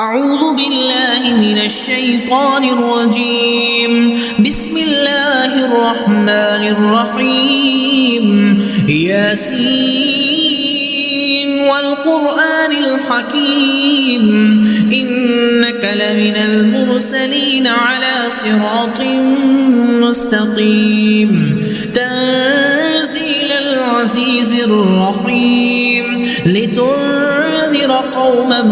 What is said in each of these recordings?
أعوذ بالله من الشيطان الرجيم. بسم الله الرحمن الرحيم. ياسين والقرآن الحكيم إنك لمن المرسلين على صراط مستقيم تنزيل العزيز الرحيم لتنذر قوما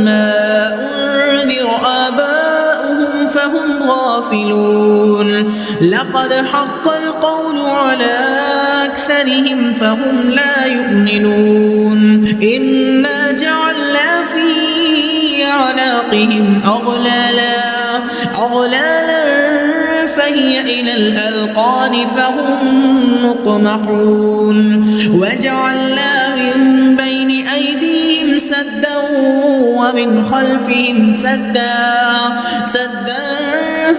ما أنذر آباؤهم فهم غافلون لقد حق القول على أكثرهم فهم لا يؤمنون إنا جعلنا في أعناقهم أغلالا فهي إلى الأذقان فهم مقمحون وجعلنا من بين أيديهم سدا ومن خلفهم سدا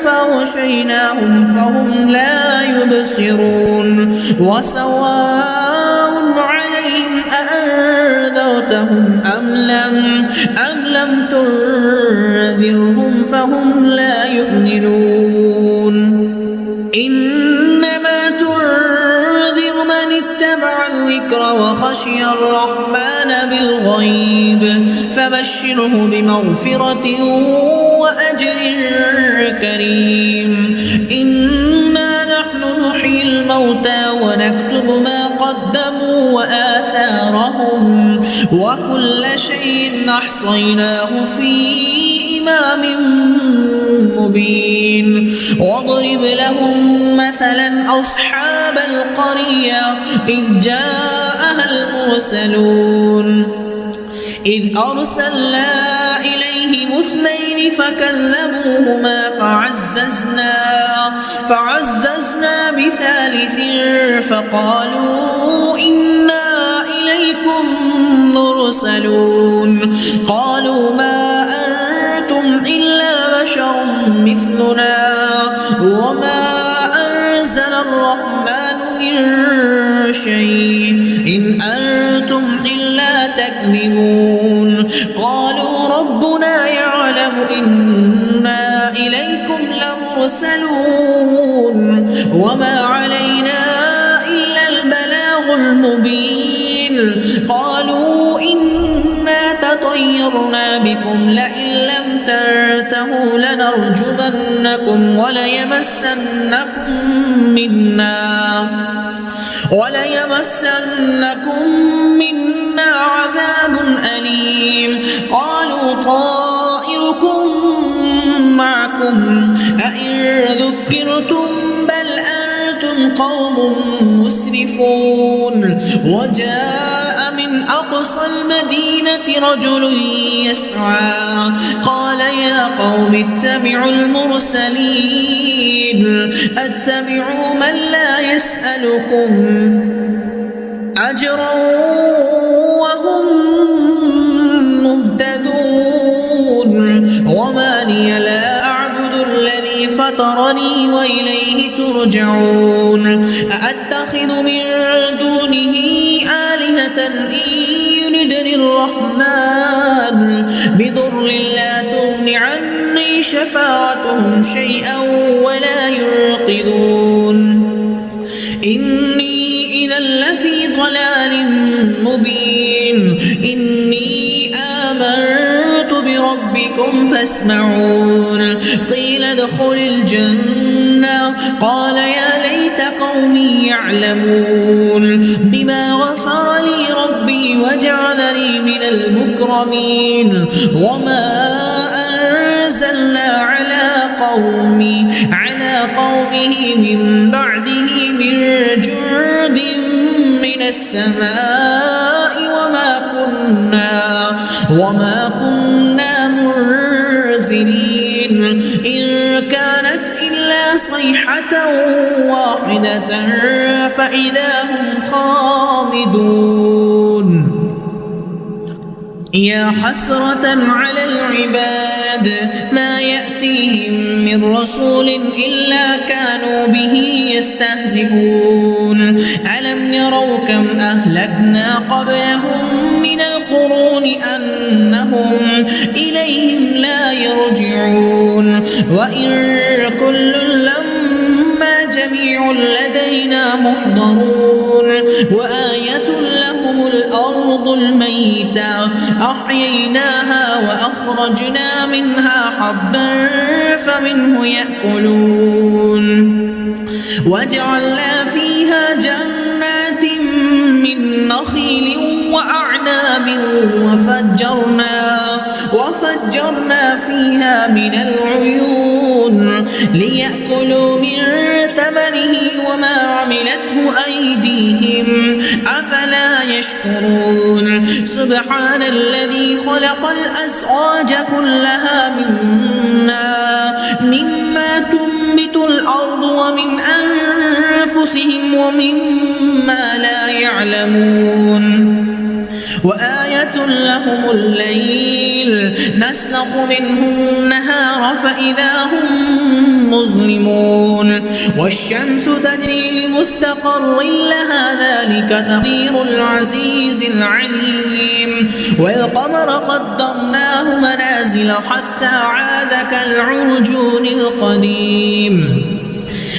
فغشيناهم فهم لا يبصرون وسواء عليهم أأنذرتهم أم لم تنذرهم فهم لا يؤمنون إنما تنذر من اتبع الذكر وخشي الرحمن بالغيب فبشره بمغفرة وأجر كريم. إنا نحن نحيي الموتى ونكتب ما قدموا وآثارهم وكل شيء أحصيناه في إمام مبين. واضرب لهم مثلا أصحاب القرية إذ جاءها المرسلون إذ أرسلنا إليهم 2 فكذبوهما فعززنا بثالث فقالوا إنا إليكم مرسلون قالوا ما أنتم إلا بشر مثلنا وما أنزل الرحمن من شيء إن أنتم إلا تكذبون قالوا ربنا يعلم إنا إليكم لمرسلون وما علينا إلا البلاغ المبين. قالوا إنا تطيرنا بكم لئن لم تنتهوا لنرجمنكم وليمسنكم منا عذاب أليم. قالوا طائركم معكم أئن ذكرتم بل أنتم قوم مسرفون. وجاء من أقصى المدينة رجل يسعى قال يا قوم اتبعوا المرسلين اتبعوا من لا يسألكم أجرا وهم مهتدون. وما لي لا أعبد الذي فطرني وإليه ترجعون. أأتخذ من دونه آلهة إن يردني الرحمن بضر لا تغن عني شفاعتهم شيئا ولا ينقذون. إني إذا لفي ضلال مبين. إني آمنت بربكم فاسمعون. قيل ادخل الجنة قال يا ليت قومي يعلمون بما غفر لي ربي وجعلني من المكرمين. وما أنزلنا على قومه من بعده من جند من السماء وما كنا منزلين إن كانت إلا صيحة واحدة فإذا هم خامدون. يا حسرة على العباد ما يأتيهم من رسول إلا كانوا به يستهزئون. ألم يروا كم أهلكنا قبلهم من القرون أنهم إليهم لا يرجعون وإن كل لما جميع لدينا محضرون وآية لهم الأرض الميتة أحييناها وأخرجنا منها حبا فمنه يأكلون وجعلنا فيها جنات من نخيل وأعناب وفجرنا فيها من العيون ليأكلوا من ثمره وما عملته أيديهم أفلا يشكرون سبحان الذي خلق الأزواج كلها مما تنبت الأرض ومن أنفسهم ومما لا يعلمون وآية لهم الليل نسلخ منه النهار فإذا هم مظلمون والشمس تجري لمستقر لها ذلك تقدير العزيز العليم والقمر قدرناه منازل حتى عاد كالعرجون القديم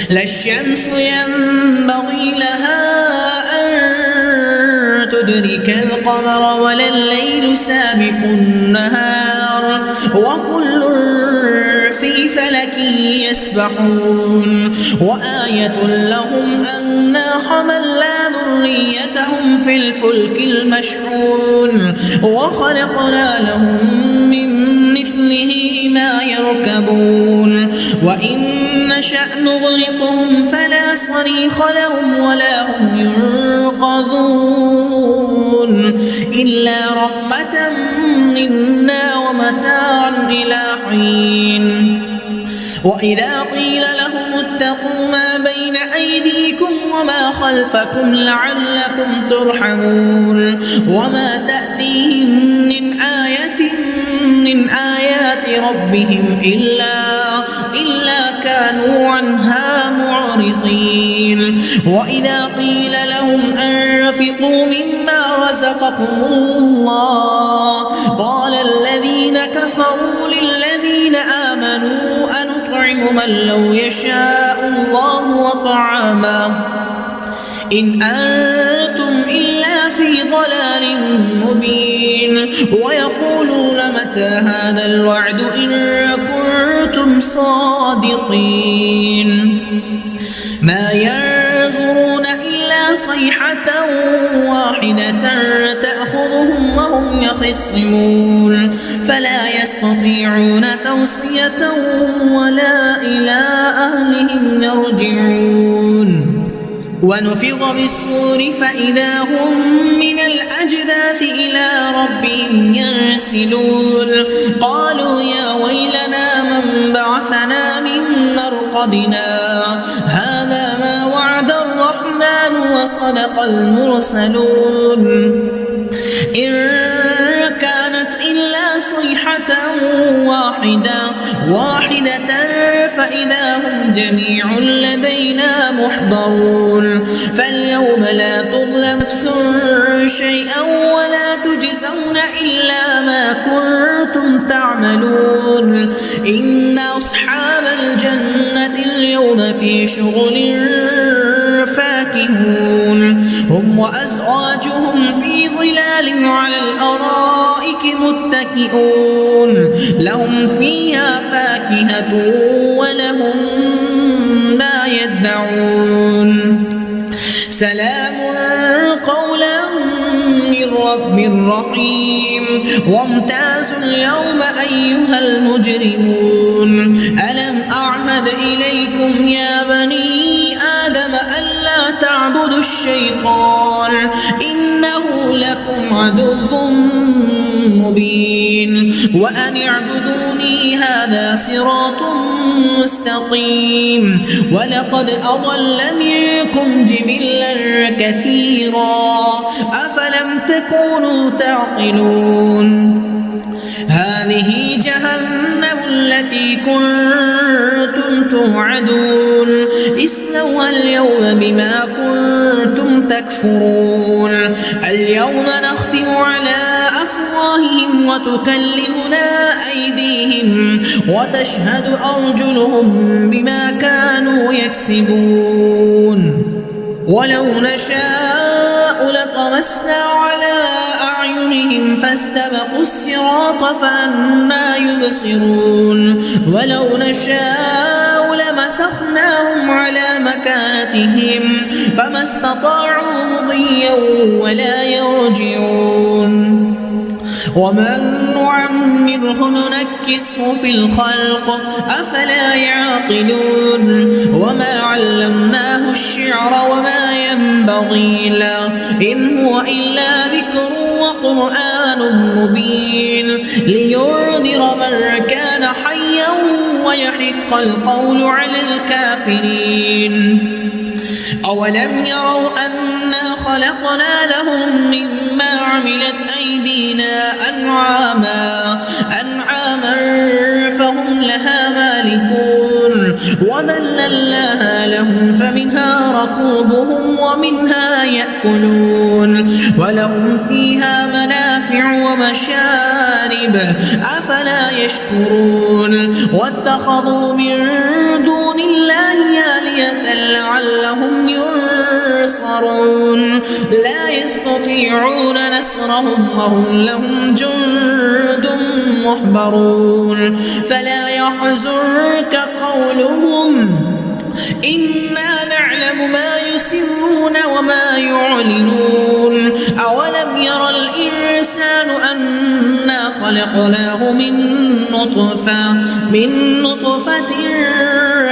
لا الشمس ينبغي لها أن تدرك القمر ولا الليل سابق النهار وكل في فلك يسبحون وآية لهم أنا حملنا ذريتهم في الفلك المشحون وخلقنا لهم من مثله ما يركبون وإن نشأ نغرقهم فلا صريخ لهم ولا هم ينقذون إلا رحمة منا ومتاعا إلى حين وإذا قيل لهم اتقوا ما بين أيديكم وما خلفكم لعلكم ترحمون وما تأتيهم من آية من آيات ربهم إلا كانوا عنها معرضين وإذا قيل لهم أنفقوا مما رزقكم الله قال الذين كفروا للذين آمنوا أنطعم من لو يشاء الله وطعاما إن أنتم إلا في ضلال مبين ويقولون متى هذا الوعد إن كنتم صادقين ما ينظرون إلا صيحة واحدة تأخذهم وهم يخصمون فلا يستطيعون توصية ولا إلى أهلهم يرجعون ونفخ بالصور فإذا هم من الأجداث إلى ربهم ينسلون قالوا يا ويلنا من بعثنا من مرقدنا هذا ما وعد الرحمن وصدق المرسلون إن كانت إلا صيحة واحدة فإذا هم جميع لدينا محضرون فاليوم لا تظلم نفس شيئا ولا تجزون إلا ما كنتم تعملون إن أصحاب الجنة اليوم في شغل فاكهون هم وأزواجهم في ظلال على الأرائك متكئون لهم فيها فاكهة ولهم ما يدعون سلام قولا من رب رحيم وامتازوا اليوم أيها المجرمون ألم أعهد إليكم يا بني آدم ألا تعبدوا الشيطان إنه لكم عدو مبين وأن اعبدوني هذا صراط مستقيم ولقد أضل منكم جبلا كثيرا أفلم تكونوا تعقلون هذه جهنم التي كنتم توعدون اصلوها اليوم بما كنتم تكفرون اليوم نختم على أفواههم وتكلمنا أيديهم وتشهد أرجلهم بما كانوا يكسبون ولو نشاء لطمسنا على أعينهم فاستبقوا الصراط فأنى يبصرون ولو نشاء لمسخناهم على مكانتهم فما استطاعوا مضيا ولا يرجعون ومن نعمره ننكسه في الخلق أفلا يعقلون وما علمناه الشعر وما ينبغي له إن هو إلا ذكر وقرآن مبين لينذر من كان حيا ويحق القول على الكافرين أولم يروا أنا خلقنا لهم مما عملت أيدينا أنعاما فهم لها مالكون وذللناها لهم فمنها ركوبهم ومنها يأكلون ولهم فيها منافع ومشارب أفلا يشكرون واتخذوا من دون الله آلهة لعلهم ينصرون لا يستطيعون نصرهم وهم لهم جند محضرون فلا يحزنك قولهم إنا نعلم ما يسرون وما يعلنون أولم ير الإنسان أنا خلقناه من نطفة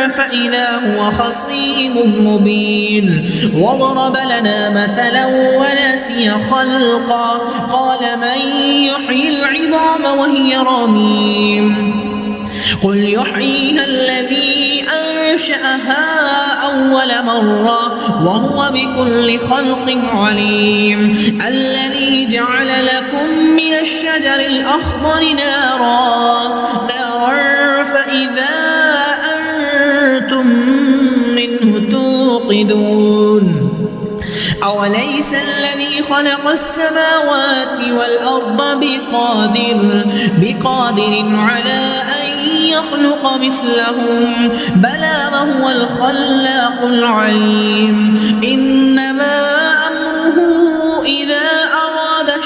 فإذا هو خصيم مبين وضرب لنا مثلا ونسي خلقا قال من يحيي العظام وهي رميم قل يحييها الذي أنشأها أول مرة وهو بكل خلق عليم الذي جعل لكم من الشجر الأخضر نارا فإذا أنتم منه توقدون أوليس الذي خلق السماوات والأرض بقادر على أن يخلق مثلهم بلى وهو الخلاق العليم إنما أمره إذا أراد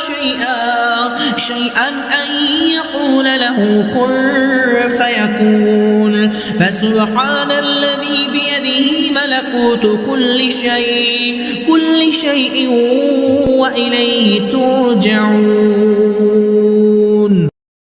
شيئا أن يقول له كن فيكون فسبحان الذي بيده ملكوت كل شيء وإليه ترجعون.